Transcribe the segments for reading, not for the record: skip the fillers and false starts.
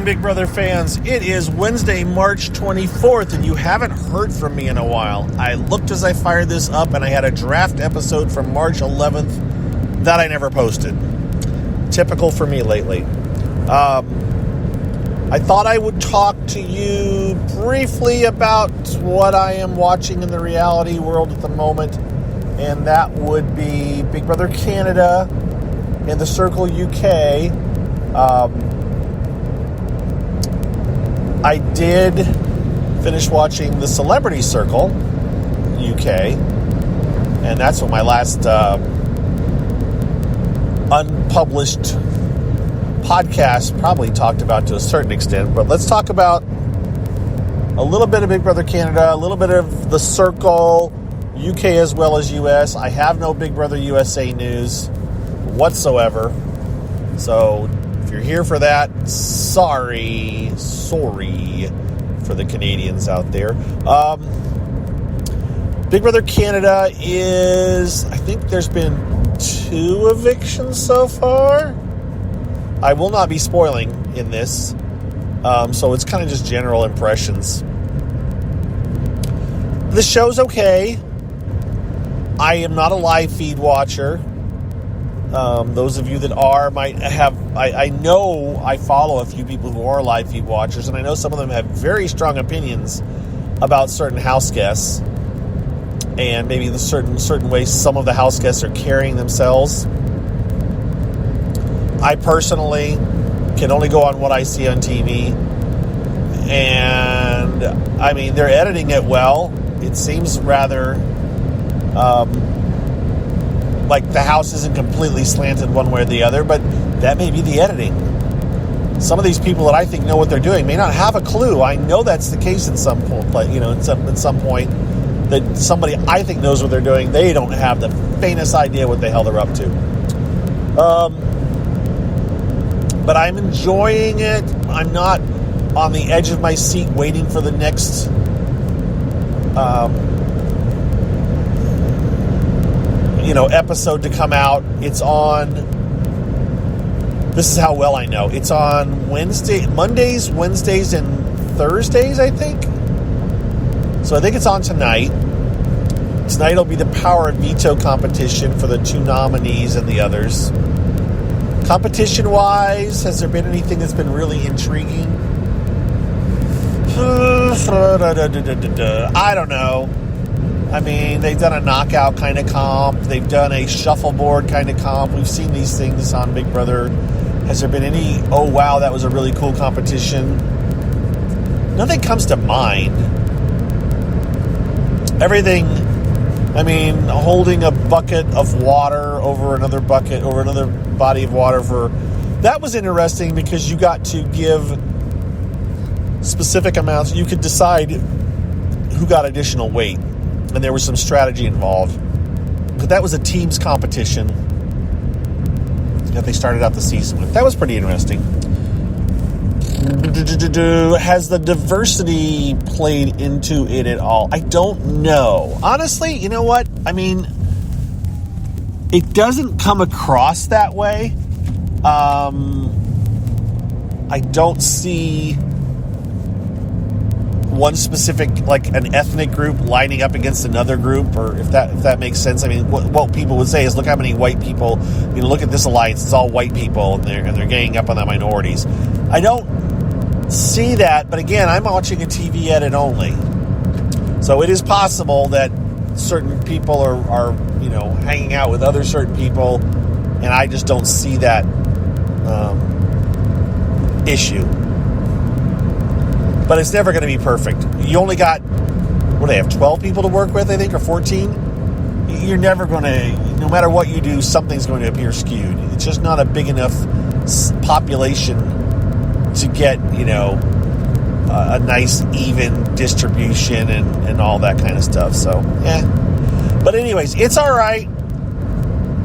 morning, Big Brother fans. It is Wednesday, March 24th, and you haven't heard from me in a while. I looked as I fired this up, and I had a draft episode from March 11th that I never posted. Typical for me lately. I thought I would talk to you briefly about what I am watching in the reality world at the moment, and that would be Big Brother Canada and The Circle UK. I did finish watching The Celebrity Circle UK, and that's what my last unpublished podcast probably talked about to a certain extent. But let's talk about a little bit of Big Brother Canada, a little bit of The Circle UK as well as US. I have no Big Brother USA news whatsoever, so if you're here for that, sorry for the Canadians out there. Big Brother Canada is, I think there's been 2 evictions so far. I will not be spoiling in this, so it's kind of just general impressions. The show's okay. I am not a live feed watcher. Those of you that are might have... I know I follow a few people who are live feed watchers, and I know some of them have very strong opinions about certain house guests, and maybe the certain ways some of the house guests are carrying themselves. I personally can only go on what I see on TV, and I mean, they're editing it well. It seems rather like the house isn't completely slanted one way or the other, but that may be the editing. Some of these people that I think know what they're doing may not have a clue. I know that's the case at some point, at some point that somebody I think knows what they're doing. They don't have the faintest idea what the hell they're up to. But I'm enjoying it. I'm not on the edge of my seat waiting for the next episode to come out. It's on, this is how well I know, it's on Mondays, Wednesdays, and Thursdays, I think. So I think it's on tonight. Tonight will be the Power of Veto competition for the 2 nominees and the others. Competition-wise, has there been anything that's been really intriguing? I don't know. I mean, they've done a knockout kind of comp. They've done a shuffleboard kind of comp. We've seen these things on Big Brother. Has there been any, oh wow, that was a really cool competition? Nothing comes to mind. Everything, I mean, holding a bucket of water over another bucket, over another body of water that was interesting because you got to give specific amounts. You could decide who got additional weight, and there was some strategy involved. But that was a team's competition that they started out the season with. That was pretty interesting. Has the diversity played into it at all? I don't know. Honestly, you know what? I mean, it doesn't come across that way. I don't see one specific, like an ethnic group lining up against another group, or if that makes sense. I mean, what people would say is, look how many white people, look at this alliance, it's all white people, and they're ganging up on the minorities. I don't see that, but again, I'm watching a TV edit only. So it is possible that certain people are hanging out with other certain people, and I just don't see that issue. But it's never going to be perfect. You only got, what do they have, 12 people to work with, I think, or 14? You're never going to, no matter what you do, something's going to appear skewed. It's just not a big enough population to get, a nice, even distribution and all that kind of stuff. So, yeah. But anyways, it's all right.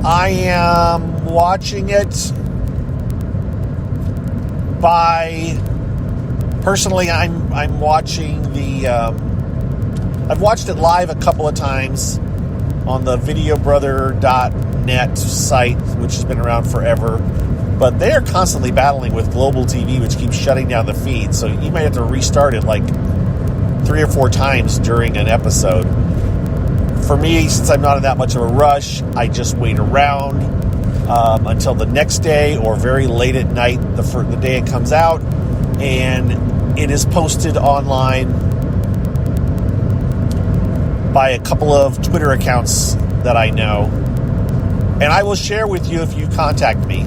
I am watching it personally, I'm watching I've watched it live a couple of times on the videobrother.net site, which has been around forever. But they are constantly battling with Global TV, which keeps shutting down the feed. So you might have to restart it like 3 or 4 times during an episode. For me, since I'm not in that much of a rush, I just wait around until the next day or very late at night, the day it comes out, and it is posted online by a couple of Twitter accounts that I know. And I will share with you if you contact me.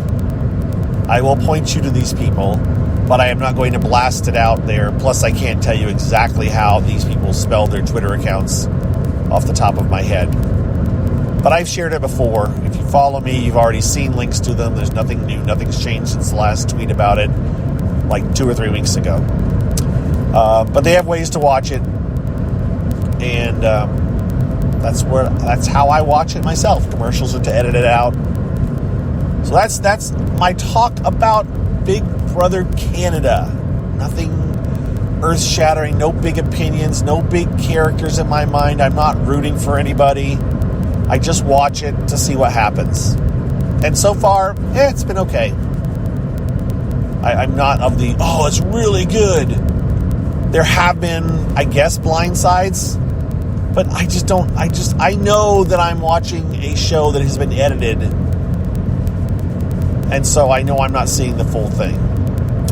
I will point you to these people, but I am not going to blast it out there. Plus, I can't tell you exactly how these people spell their Twitter accounts off the top of my head. But I've shared it before. If you follow me, you've already seen links to them. There's nothing new. Nothing's changed since the last tweet about it, like 2 or 3 weeks ago. But they have ways to watch it, and that's how I watch it myself. Commercials are to edit it out. So that's my talk about Big Brother Canada. Nothing earth-shattering, no big opinions, no big characters in my mind. I'm not rooting for anybody. I just watch it to see what happens. And so far, it's been okay. I'm not of the, it's really good. There have been, I guess, blindsides, but I know that I'm watching a show that has been edited, and so I know I'm not seeing the full thing.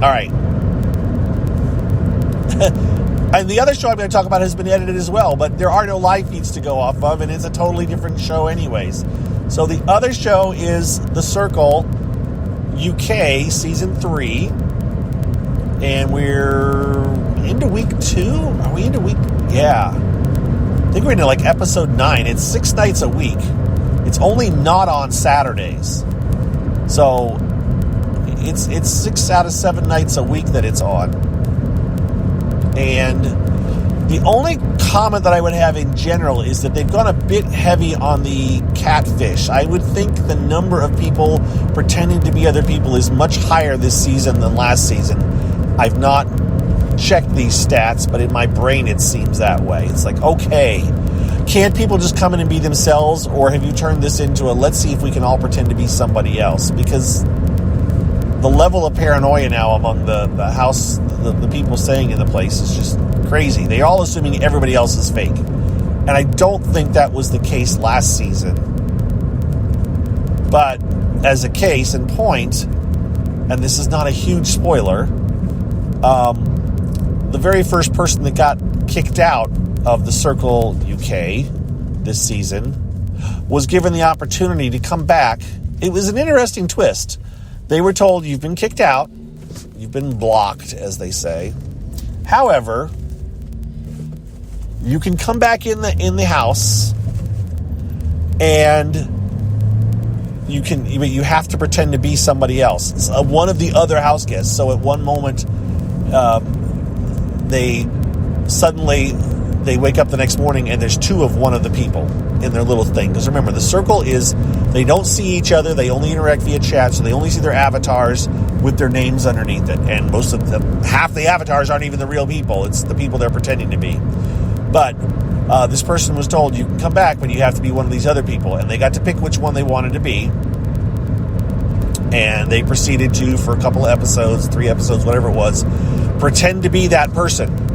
All right. And the other show I'm going to talk about has been edited as well, but there are no live feeds to go off of, and it's a totally different show anyways. So the other show is The Circle UK Season 3, and we're into week 2? Are we into week? Yeah. I think we're into like episode 9. It's 6 nights a week. It's only not on Saturdays. So it's 6 out of 7 nights a week that it's on. And the only comment that I would have in general is that they've gone a bit heavy on the catfish. I would think the number of people pretending to be other people is much higher this season than last season. I've not checked these stats, but in my brain it seems that way. It's like, okay, can't people just come in and be themselves, or have you turned this into a let's see if we can all pretend to be somebody else? Because the level of paranoia now among the house, the people staying in the place is just crazy. They're all assuming everybody else is fake. And I don't think that was the case last season. But as a case in point, and this is not a huge spoiler, the very first person that got kicked out of the Circle UK this season was given the opportunity to come back. It was an interesting twist. They were told, you've been kicked out, you've been blocked, as they say. However, you can come back in the house, and you have to pretend to be somebody else. It's one of the other house guests. So at one moment, they wake up the next morning and there's 2 of one of the people in their little thing. Because remember, the Circle is, they don't see each other. They only interact via chat, so they only see their avatars with their names underneath it. And most of them, half the avatars aren't even the real people. It's the people they're pretending to be. But this person was told, you can come back, but you have to be one of these other people. And they got to pick which one they wanted to be. And they proceeded to, for a couple of episodes, 3 episodes, whatever it was, pretend to be that person.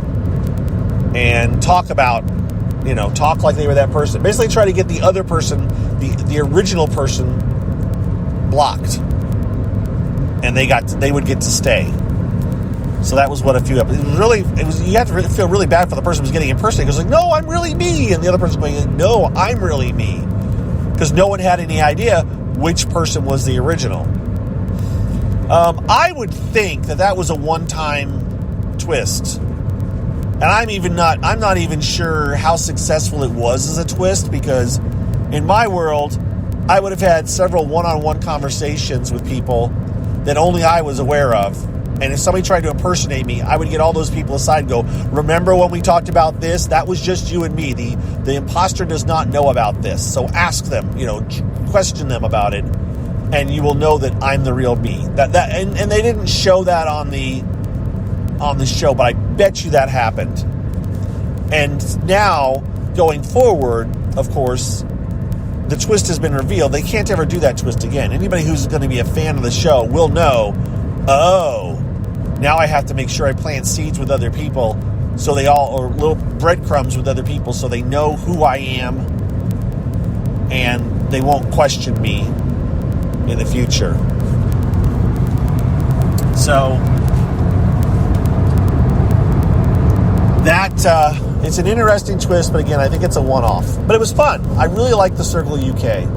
And talk like they were that person. Basically try to get the other person, the original person, blocked. And they would get to stay. So that was what a few episodes. You have to feel really bad for the person who was getting impersonated. It was like, no, I'm really me. And the other person going, no, I'm really me. Because no one had any idea which person was the original. I would think that was a one-time twist. And I'm not even sure how successful it was as a twist, because in my world, I would have had several one-on-one conversations with people that only I was aware of. And if somebody tried to impersonate me, I would get all those people aside and go, remember when we talked about this? That was just you and me. The imposter does not know about this. So ask them, question them about it, and you will know that I'm the real me. And they didn't show that on the show, but I bet you that happened. And now, going forward, of course, the twist has been revealed, they can't ever do that twist again. Anybody who's going to be a fan of the show will know, oh, now I have to make sure I plant seeds with other people so they all, or little breadcrumbs with other people so they know who I am and they won't question me in the future. So that it's an interesting twist, but again, I think it's a one-off. But it was fun. I really like The Circle UK.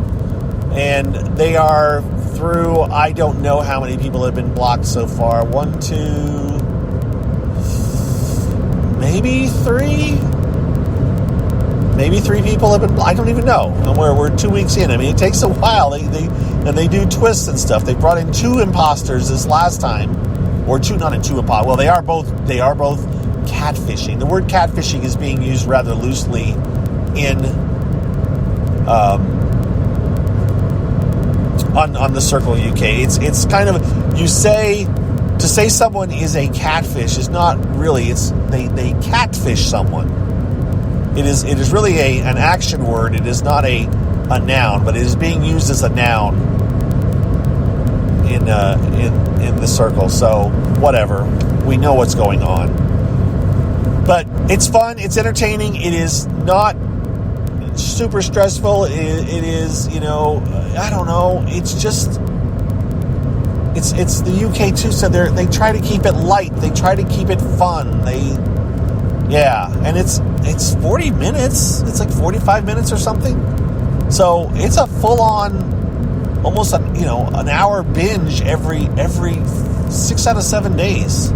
And they are through, I don't know how many people have been blocked so far. 1, 2, maybe 3? Maybe 3 people have been, I don't even know. And we're 2 weeks in. I mean, it takes a while. They do twists and stuff. They brought in 2 imposters this last time. Or 2, not in 2 imposters. Well, they are both catfishing. The word catfishing is being used rather loosely in on The Circle UK. It's kind of, to say someone is a catfish is not really, it's they catfish someone. It is really an action word. It is not a noun, but it is being used as a noun in The Circle. So whatever, we know what's going on. But it's fun, it's entertaining, it is not super stressful, it is, I don't know, it's just, it's the UK too, so they try to keep it light, they try to keep it fun, and it's 40 minutes, it's like 45 minutes or something, so it's a full-on, almost an hour binge every 6 out of 7 days.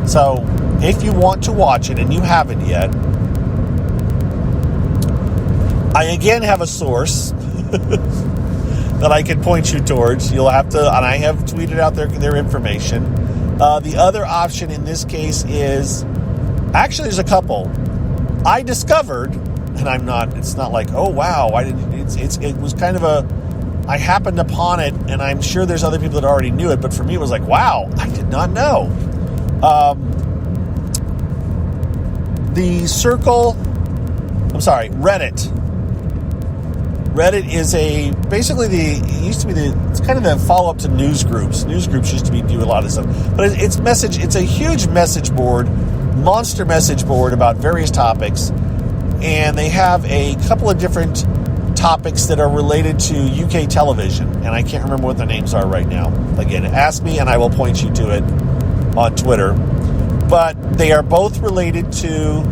So, if you want to watch it and you haven't yet, I again have a source that I can point you towards. You'll have to, and I have tweeted out their information. The other option in this case is, actually there's a couple. I discovered, and it's not like, oh wow, it was kind of I happened upon it, and I'm sure there's other people that already knew it, but for me it was like, wow, I did not know. Reddit. Reddit is it's kind of the follow-up to news groups. News groups used to do a lot of stuff. But it's a huge message board, monster message board about various topics. And they have a couple of different topics that are related to UK television. And I can't remember what their names are right now. Again, ask me and I will point you to it on Twitter. But they are both related to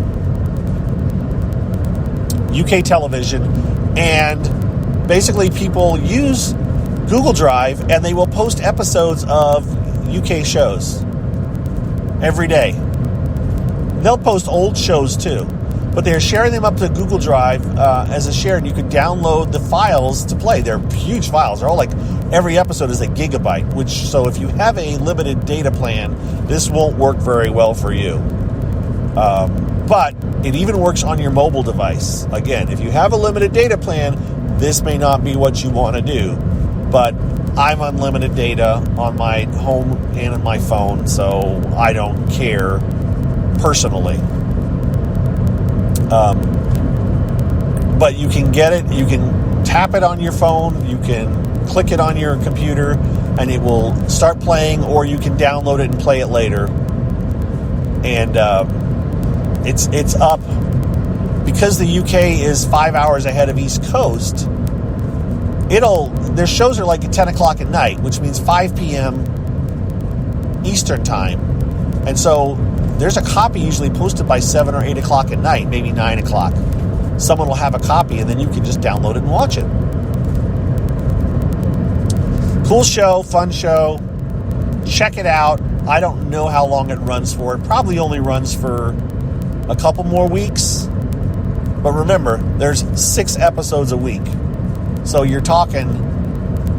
UK television, and basically people use Google Drive and they will post episodes of UK shows every day. They'll post old shows too, but they're sharing them up to Google Drive as a share, and you can download the files to play. They're huge files. They're all like, every episode is a gigabyte, so if you have a limited data plan, this won't work very well for you. But it even works on your mobile device. Again, if you have a limited data plan, this may not be what you want to do. But I'm unlimited data on my home and on my phone, so I don't care personally. But you can get it, you can tap it on your phone, you can click it on your computer, and it will start playing, or you can download it and play it later. And it's up because the UK is 5 hours ahead of East Coast. Their shows are like at 10 o'clock at night, which means 5 p.m. Eastern time. And so there's a copy usually posted by 7 or 8 o'clock at night, maybe 9 o'clock. Someone will have a copy, and then you can just download it and watch it. Cool show, fun show. Check it out. I don't know how long it runs for. It probably only runs for a couple more weeks. But remember, there's 6 episodes a week. So you're talking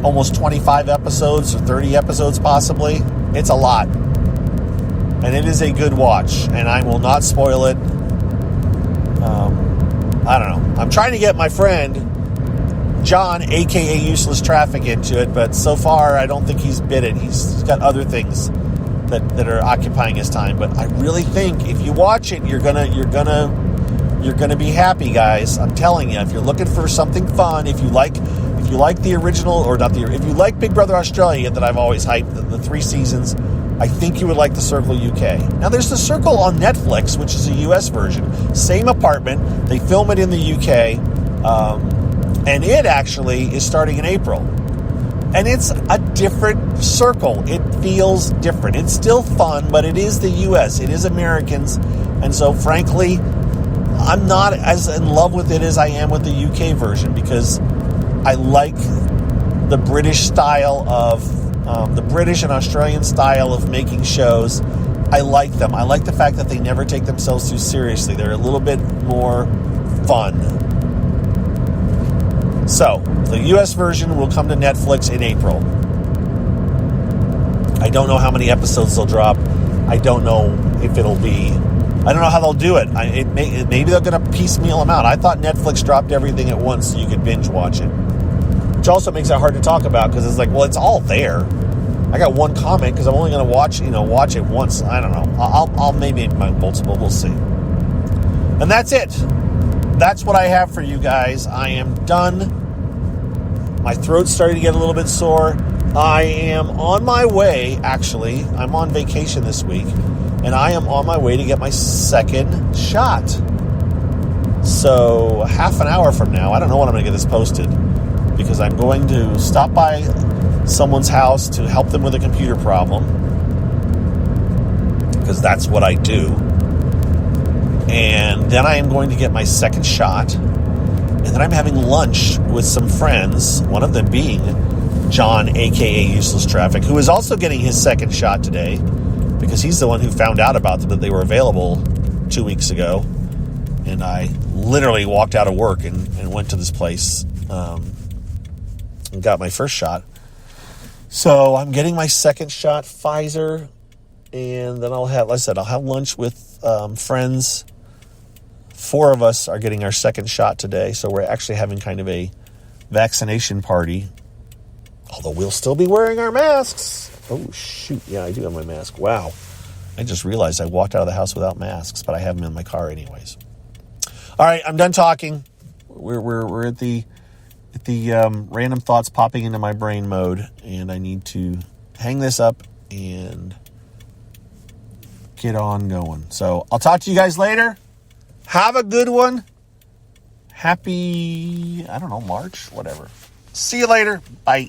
almost 25 episodes or 30 episodes possibly. It's a lot. And it is a good watch. And I will not spoil it. I don't know. I'm trying to get my friend John, a.k.a. Useless Traffic, into it. But so far, I don't think he's bit it. He's got other things that are occupying his time. But I really think if you watch it, you're gonna You're going to be happy, guys. I'm telling you. If you're looking for something fun, if you like the original, or not the, if you like Big Brother Australia that I've always hyped, the 3 seasons, I think you would like The Circle UK. Now, there's The Circle on Netflix, which is a US version. Same apartment. They film it in the UK. And it actually is starting in April. And it's a different circle. It feels different. It's still fun, but it is the US. It is Americans. And so, frankly, I'm not as in love with it as I am with the UK version, because I like the British style of, the British and Australian style of making shows. I like them. I like the fact that they never take themselves too seriously. They're a little bit more fun. So, the US version will come to Netflix in April. I don't know how many episodes they'll drop. I don't know if it'll be... I don't know how they'll do it. Maybe they're going to piecemeal them out. I thought Netflix dropped everything at once so you could binge watch it. Which also makes it hard to talk about, because it's like, well, it's all there. I got one comment because I'm only going to watch it once. I don't know. I'll maybe my multiple. We'll see. And that's it. That's what I have for you guys. I am done. My throat's starting to get a little bit sore. I am on my way, actually. I'm on vacation this week, and I am on my way to get my second shot. So, half an hour from now, I don't know when I'm going to get this posted, because I'm going to stop by someone's house to help them with a computer problem, because that's what I do. And then I am going to get my second shot. And then I'm having lunch with some friends, one of them being John, a.k.a. Useless Traffic, who is also getting his second shot today, because he's the one who found out about them, that they were available 2 weeks ago. And I literally walked out of work and went to this place and got my first shot. So I'm getting my second shot, Pfizer, and then I'll have lunch with friends. 4 of us are getting our second shot today, so we're actually having kind of a vaccination party, although we'll still be wearing our masks. Oh, shoot. Yeah, I do have my mask. Wow. I just realized I walked out of the house without masks, but I have them in my car anyways. All right, I'm done talking. We're at the random thoughts popping into my brain mode, and I need to hang this up and get on going. So I'll talk to you guys later. Have a good one. Happy, March, whatever. See you later. Bye.